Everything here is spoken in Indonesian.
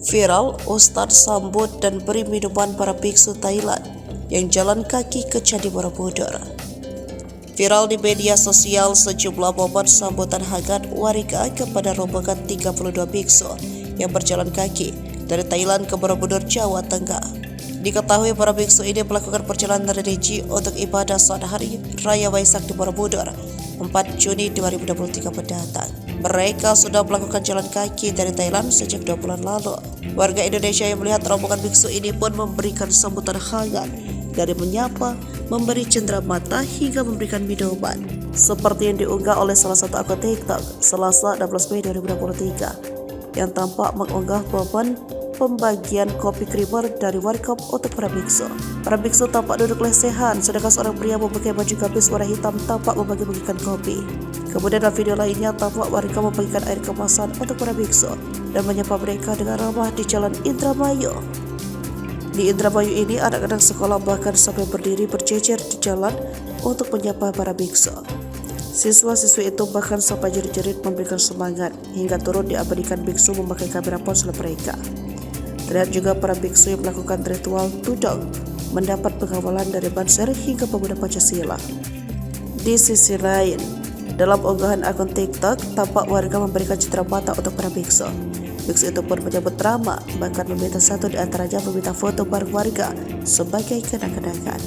Viral, Ustadz sambut dan beri minuman para biksu Thailand yang jalan kaki ke Candi Borobudur. Viral di media sosial sejumlah momen sambutan hangat warga kepada rombongan 32 biksu yang berjalan kaki dari Thailand ke Borobudur, Jawa Tengah. Diketahui para biksu ini melakukan perjalanan religi untuk ibadah saat hari Raya Waisak di Borobudur 4 Juni 2023 mendatang. Mereka sudah melakukan jalan kaki dari Thailand sejak 2 bulan lalu. Warga Indonesia yang melihat rombongan biksu ini pun memberikan sambutan hangat, dari menyapa, memberi cendera mata hingga memberikan minuman, seperti yang diunggah oleh salah satu akun TikTok Selasa 16 Mei 2023 yang tampak mengunggah momen pembagian kopi krimer dari warkop untuk para biksu. Para biksu tampak duduk lesehan, sedangkan seorang pria memakai baju gamis warna hitam tampak membagi-bagikan kopi. Kemudian dalam video lainnya tampak warga membagikan air kemasan untuk para biksu dan menyapa mereka dengan ramah di Jalan Indramayu. Di Indramayu ini, anak-anak sekolah bahkan sampai berdiri berjejer di jalan untuk menyapa para biksu. Siswa-siswi itu bahkan sampai jerit-jerit memberikan semangat hingga turun diabadikan biksu memakai kamera ponsel mereka. Terlihat juga para biksu yang melakukan ritual tudong mendapat pengawalan dari Banser hingga pemuda Pancasila. Di sisi lain, dalam unggahan akun TikTok, tampak warga memberikan cendera mata untuk para biksu. Biksu itu pun menyambut drama, bahkan meminta satu di antaranya meminta foto bareng warga sebagai kenang-kenangan.